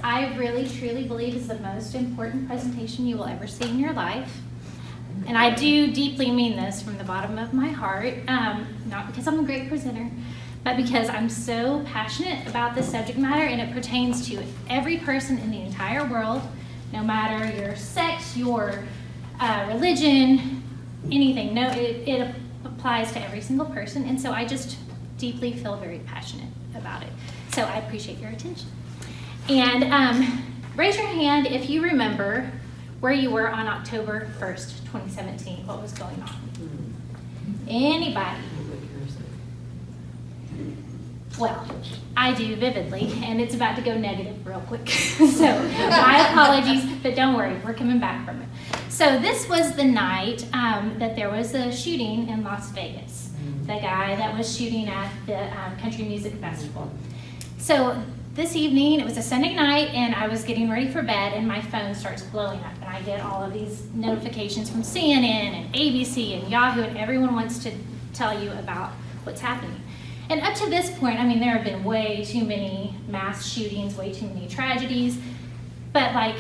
I really, truly believe is the most important presentation you will ever see in your life. And I do deeply mean this from the bottom of my heart, not because I'm a great presenter, but because I'm so passionate about this subject matter, and it pertains to every person in the entire world, no matter your sex, your religion, anything. No, it applies to every single person, and so I just deeply feel very passionate about it. So I appreciate your attention. And raise your hand if you remember where you were on October 1st, 2017. What was going on? Anybody? Well, I do vividly, and it's about to go negative real quick. So my apologies, but don't worry, we're coming back from it. So this was the night that there was a shooting in Las Vegas. The guy that was shooting at the Country Music Festival. So this evening, it was a Sunday night, and I was getting ready for bed, and my phone starts blowing up, and I get all of these notifications from CNN and ABC and Yahoo, and everyone wants to tell you about what's happening. And up to this point, I mean, there have been way too many mass shootings, way too many tragedies, but like,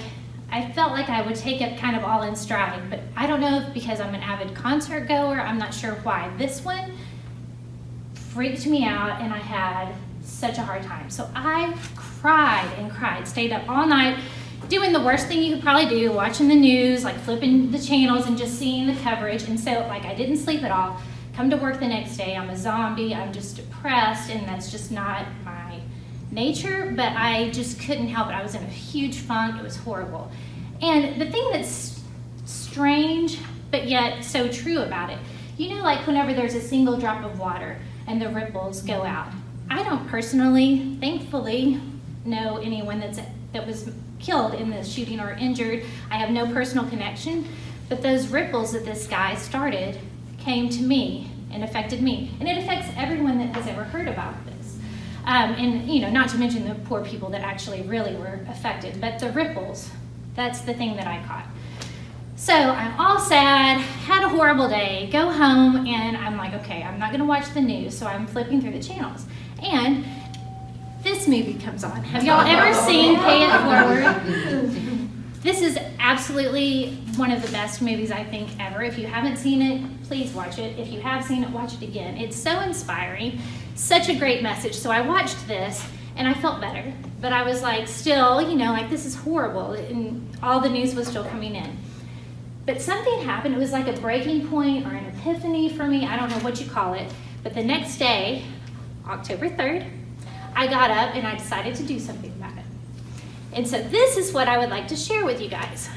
I felt like I would take it kind of all in stride, but I don't know if because I'm an avid concert goer, I'm not sure why. This one freaked me out, and I had such a hard time. So I cried and cried, stayed up all night, doing the worst thing you could probably do, watching the news, like flipping the channels and just seeing the coverage. And so like I didn't sleep at all. Come to work the next day, I'm a zombie, I'm just depressed, and that's just not my nature, but I just couldn't help it. I was in a huge funk, it was horrible. And the thing that's strange, but yet so true about it, you know, like whenever there's a single drop of water and the ripples go out. I don't personally, thankfully, know anyone that was killed in this shooting or injured. I have no personal connection, but those ripples that this guy started came to me and affected me. And it affects everyone that has ever heard about this. And you know, not to mention the poor people that actually really were affected, but the ripples, that's the thing that I caught. So I'm all sad, had a horrible day, go home, and I'm like, okay, I'm not gonna watch the news, so I'm flipping through the channels. And this movie comes on. Have y'all ever seen Pay It Forward? This is absolutely one of the best movies I think ever. If you haven't seen it, please watch it. If you have seen it, watch it again. It's so inspiring, such a great message. So I watched this, and I felt better. But I was like, still, you know, like this is horrible, and all the news was still coming in. But something happened. It was like a breaking point or an epiphany for me. I don't know what you call it. But the next day, October 3rd, I got up and I decided to do something about it. And so this is what I would like to share with you guys.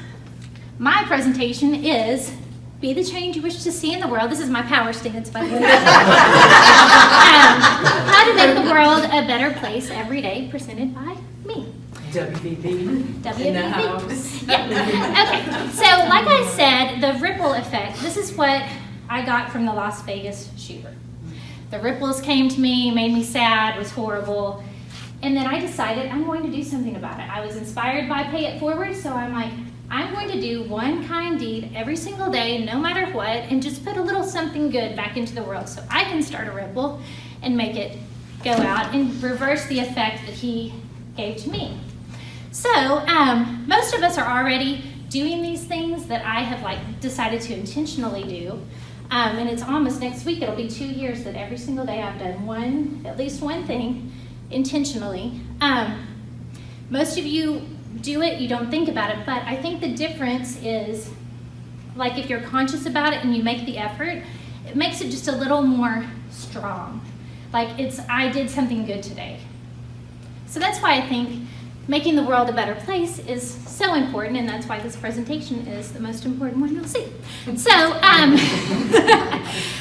My presentation is Be the Change You Wish to See in the World. This is my power stance, by the way. How to make the world a better place every day, presented by me. WVP. In the house. Yeah. Okay. So, like I said, the ripple effect. This is what I got from the Las Vegas shooter. The ripples came to me, made me sad, was horrible, and then I decided I'm going to do something about it. I was inspired by Pay It Forward, so I'm like, I'm going to do one kind deed every single day, no matter what, and just put a little something good back into the world so I can start a ripple and make it go out and reverse the effect that he gave to me. So most of us are already doing these things that I have like decided to intentionally do. And it's almost next week, it'll be 2 years that every single day I've done at least one thing intentionally. Most of you do it, you don't think about it, but I think the difference is, like if you're conscious about it and you make the effort, it makes it just a little more strong. Like it's, I did something good today. So that's why I think making the world a better place is so important, and that's why this presentation is the most important one you'll see. So,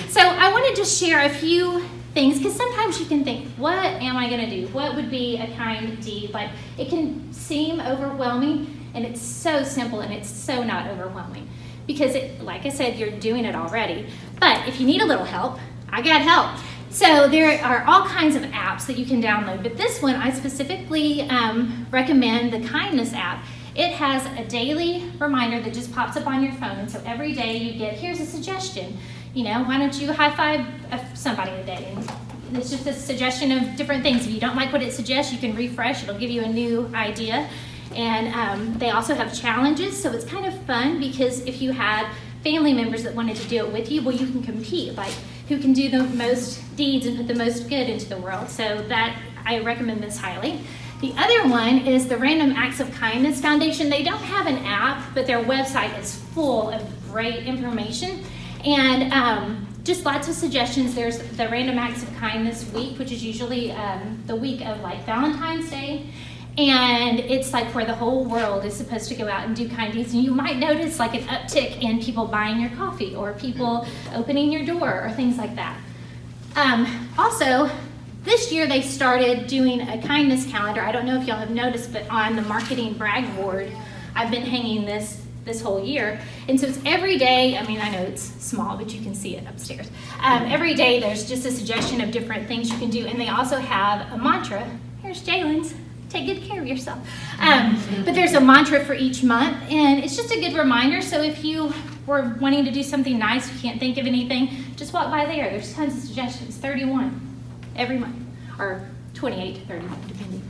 so I want to just share a few things, because sometimes you can think, what am I going to do? What would be a kind deed? Like, it can seem overwhelming, and it's so simple, and it's so not overwhelming. Because, like I said, you're doing it already. But if you need a little help, I got help. So there are all kinds of apps that you can download, but this one I specifically recommend the Kindness app. It has a daily reminder that just pops up on your phone, and so every day you get, here's a suggestion. You know, why don't you high five somebody today? And it's just a suggestion of different things. If you don't like what it suggests, you can refresh. It'll give you a new idea. And they also have challenges, so it's kind of fun because if you had family members that wanted to do it with you, well, you can compete, like who can do the most deeds and put the most good into the world. So that, I recommend this highly. The other one is the Random Acts of Kindness Foundation. They don't have an app, but their website is full of great information and just lots of suggestions. There's the Random Acts of Kindness week, which is usually the week of like Valentine's Day. And it's like where the whole world is supposed to go out and do kind deeds. And you might notice like an uptick in people buying your coffee or people opening your door or things like that. Also, this year they started doing a kindness calendar. I don't know if y'all have noticed, but on the marketing brag board, I've been hanging this whole year. And so it's every day, I mean, I know it's small, but you can see it upstairs. Every day there's just a suggestion of different things you can do. And they also have a mantra. Here's Jalen's. Take good care of yourself. But there's a mantra for each month, and it's just a good reminder. So if you were wanting to do something nice, you can't think of anything, just walk by there. There's tons of suggestions, 31 every month, or 28 to 31, depending.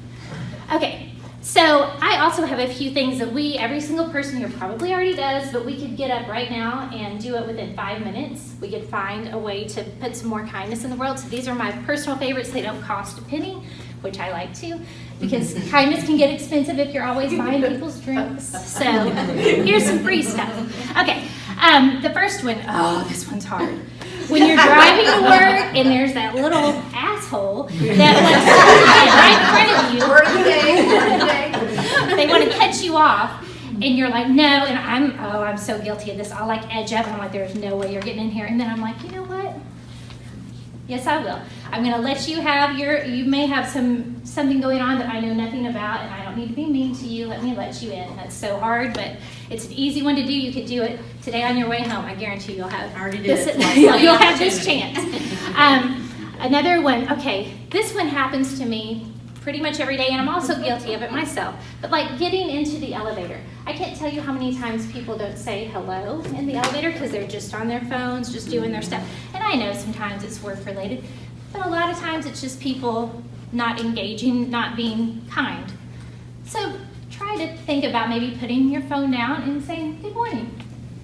Okay, so I also have a few things that every single person here probably already does, but we could get up right now and do it within 5 minutes. We could find a way to put some more kindness in the world. So these are my personal favorites. They don't cost a penny, which I like to, because kindness can get expensive if you're always buying people's drinks. So here's some free stuff. Okay, the first one, oh, this one's hard. When you're driving to work and there's that little asshole that wants to get right in front of you, they want to cut you off, and you're like, no, and I'm so guilty of this. I'll like edge up, and I'm like, there's no way you're getting in here, and then I'm like, you know what? Yes, I will. I'm going to let you have you may have something going on that I know nothing about, and I don't need to be mean to you. Let me let you in. That's so hard, but it's an easy one to do. You could do it today on your way home. I guarantee you'll have you'll have this chance. Another one, okay, this one happens to me pretty much every day, and I'm also guilty of it myself. But like getting into the elevator. I can't tell you how many times people don't say hello in the elevator because they're just on their phones, just doing their stuff. And I know sometimes it's work related, but a lot of times it's just people not engaging, not being kind. So try to think about maybe putting your phone down and saying good morning.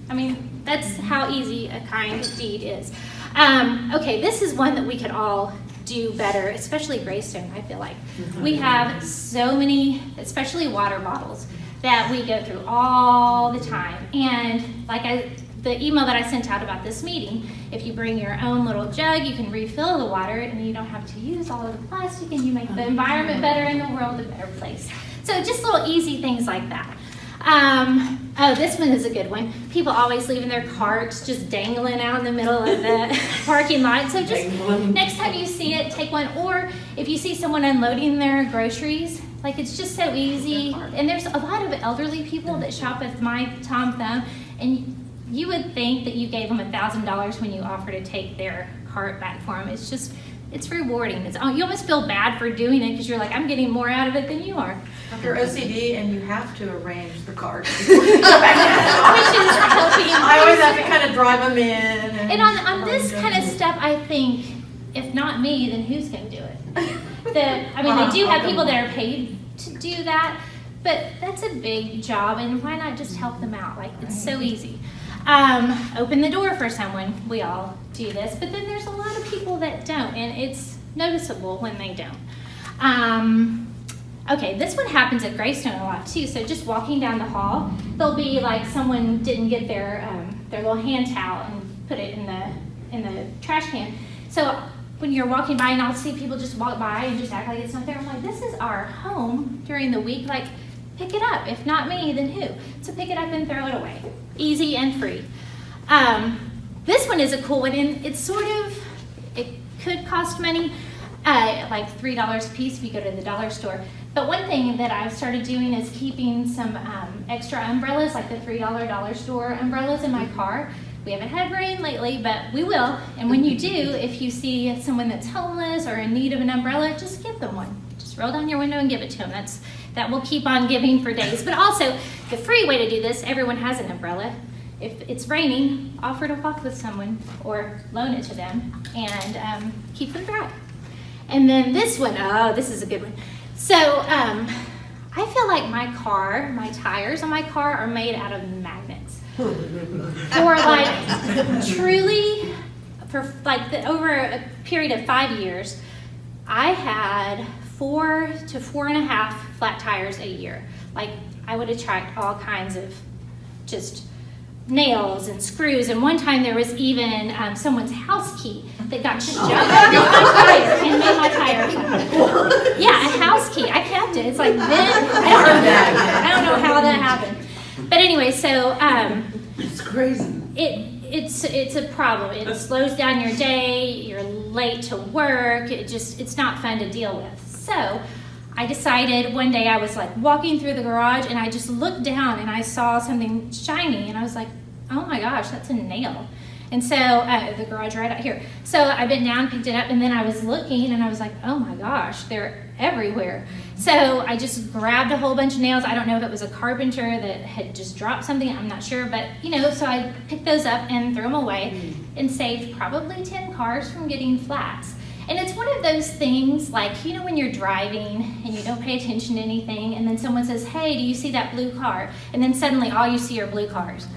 I mean, that's how easy a kind deed is. Okay, this is one that we could all do better, especially Greystone, I feel like. We have so many, especially water bottles, that we go through all the time. And like the email that I sent out about this meeting, if you bring your own little jug, you can refill the water and you don't have to use all of the plastic, and you make the environment better and the world a better place. So just little easy things like that. Oh, this one is a good one. People always leaving their carts just dangling out in the middle of the parking lot. So just next time you see it, take one. Or if you see someone unloading their groceries, like it's just so easy. And there's a lot of elderly people that shop with my Tom Thumb, and you would think that you gave them $1,000 when you offer to take their cart back for them. It's rewarding. You almost feel bad for doing it because you're like, I'm getting more out of it than you are. You're OCD and you have to arrange the cart. Which is helping. I always have to kind of drive them in. And on this kind of stuff, I think, if not me, then who's going to do it? They do have people that are paid to do that, but that's a big job, and why not just help them out? Like, it's so easy. Open the door for someone. We all do this, but then there's a lot of people that don't, and it's noticeable when they don't. Okay, this one happens at Greystone a lot too. So just walking down the hall, there'll be like someone didn't get their little hand towel and put it in the trash can. So when you're walking by, and I'll see people just walk by and just act like it's not there. I'm like, this is our home during the week. Like, pick it up. If not me, then who? So pick it up and throw it away. Easy and free. This one is a cool one, and it could cost money, like $3 a piece if you go to the dollar store. But one thing that I've started doing is keeping some extra umbrellas, like the $3 dollar store umbrellas in my car. We haven't had rain lately, but we will. And when you do, if you see someone that's homeless or in need of an umbrella, just give them one. Just roll down your window and give it to them. That will keep on giving for days. But also, the free way to do this, everyone has an umbrella. If it's raining, offer to walk with someone or loan it to them and keep them dry. And then this one, oh, this is a good one. So I I feel like my tires on my car are made out of magnets. For like, truly, for like over a period of 5 years, I had 4 to 4.5 flat tires a year. Like, I would attract all kinds of just nails and screws, and one time there was even someone's house key that got shoved under my tire and made my tire flat. Yeah, a house key. I kept it. It's like then I don't know how that happened. But anyway, so It's crazy. it's a problem. It slows down your day. You're late to work. It's not fun to deal with. So I decided one day, I was like walking through the garage and I just looked down and I saw something shiny and I was like, oh my gosh, that's a nail. And so the garage right out here. So I bent down, picked it up, and then I was looking and I was like, oh my gosh, they're everywhere. So I just grabbed a whole bunch of nails. I don't know if it was a carpenter that had just dropped something, I'm not sure, but so I picked those up and threw them away and saved probably 10 cars from getting flats. And it's one of those things, like, when you're driving and you don't pay attention to anything, and then someone says, hey, do you see that blue car? And then suddenly all you see are blue cars.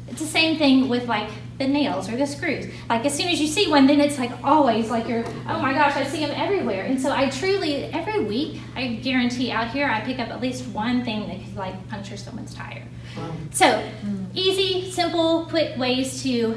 It's the same thing with like the nails or the screws. Like, as soon as you see one, then it's like always like oh my gosh, I see them everywhere. And so I truly, every week, I guarantee out here, I pick up at least one thing that could like puncture someone's tire. Wow. So easy, simple, quick ways to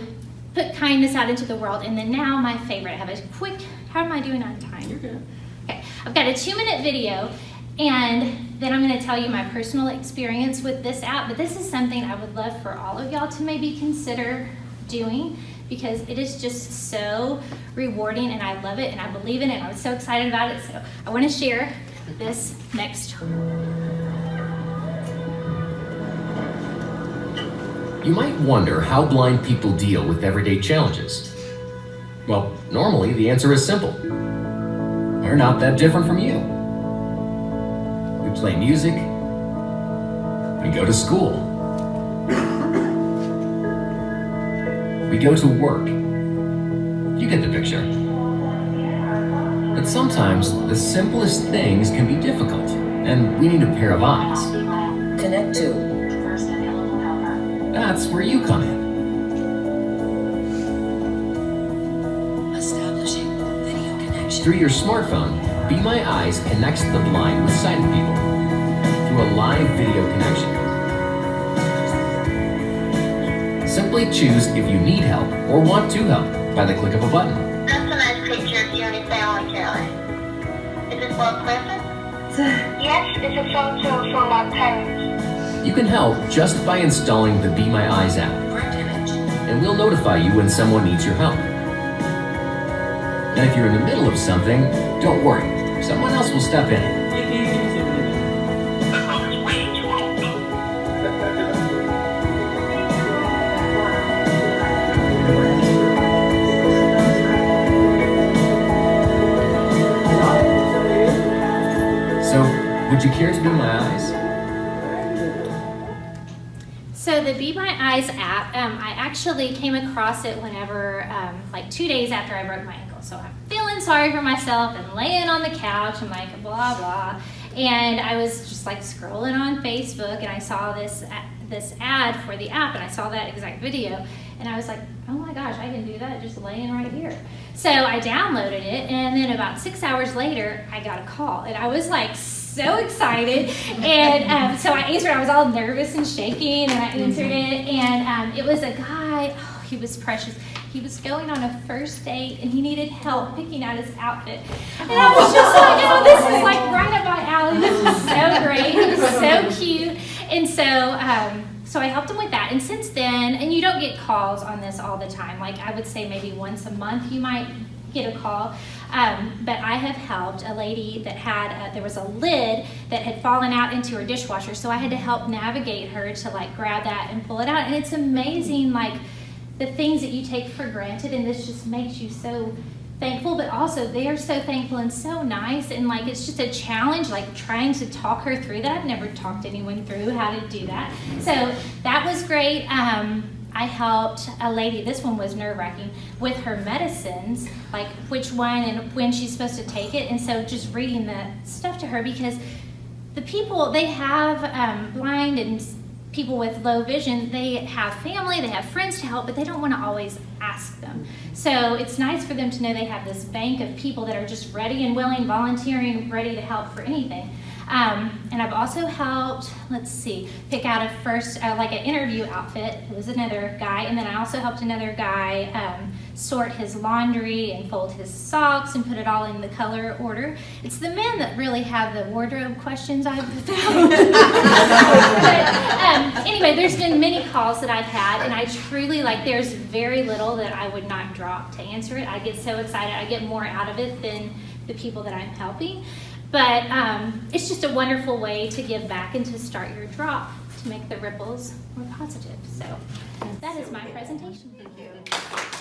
put kindness out into the world. And then now my favorite, I have a quick, how am I doing on time? You're good. Okay, I've got a 2-minute video, and then I'm going to tell you my personal experience with this app. But this is something I would love for all of y'all to maybe consider doing, because it is just so rewarding and I love it and I believe in it and I'm so excited about it. So I want to share this next. You might wonder how blind people deal with everyday challenges. Well, normally the answer is simple. We're not that different from you. We play music. We go to school. We go to work. You get the picture. But sometimes the simplest things can be difficult, and we need a pair of eyes. Connect to. That's where you come in. Establishing video connection. Through your smartphone, Be My Eyes connects the blind with sighted people through a live video connection. Simply choose if you need help or want to help by the click of a button. That's a nice picture of you and your family, Kelly. Is this for Christmas? Yes, it's a photo from my parents. You can help just by installing the Be My Eyes app, Correct image. and we'll notify you when someone needs your help. And if you're in the middle of something, don't worry. Someone else will step in. That phone is way too old. So, would you care to be my eyes? So the Be My Eyes app, I actually came across it whenever, like 2 days after I broke my ankle. So I'm feeling sorry for myself and laying on the couch and like blah, blah. And I was just like scrolling on Facebook and I saw this ad for the app and I saw that exact video. And I was like, oh my gosh, I can do that just laying right here. So I downloaded it, and then about 6 hours later, I got a call. And I was like so excited. And so I answered. I was all nervous and shaking, and I answered it. And it was a guy, oh, he was precious. He was going on a first date, and he needed help picking out his outfit. And I was just like, oh, this is like right up my alley. This is so great. He was so cute. And so I helped him with that. And since then, and you don't get calls on this all the time. Like I would say maybe once a month you might get a call. But I have helped a lady that had, there was a lid that had fallen out into her dishwasher. So I had to help navigate her to like grab that and pull it out. And it's amazing, like the things that you take for granted. And this just makes you so thankful, but also they are so thankful and so nice, and like it's just a challenge, like trying to talk her through that. Never talked anyone through how to do that, so that was great. I helped a lady, this one was nerve-wracking, with her medicines, like which one and when she's supposed to take it, and so just reading the stuff to her, because the people, they have blind and people with low vision, they have family, they have friends to help, but they don't want to always ask them. So it's nice for them to know they have this bank of people that are just ready and willing, volunteering, ready to help for anything. And I've also helped, let's see, pick out a first, like an interview outfit. It was another guy. And then I also helped another guy sort his laundry and fold his socks and put it all in the color order. It's the men that really have the wardrobe questions I've found. But anyway, there's been many calls that I've had, and I truly, like, there's very little that I would not drop to answer it. I get so excited. I get more out of it than the people that I'm helping. But it's just a wonderful way to give back and to start your drop to make the ripples more positive. So that is my presentation. Thank you.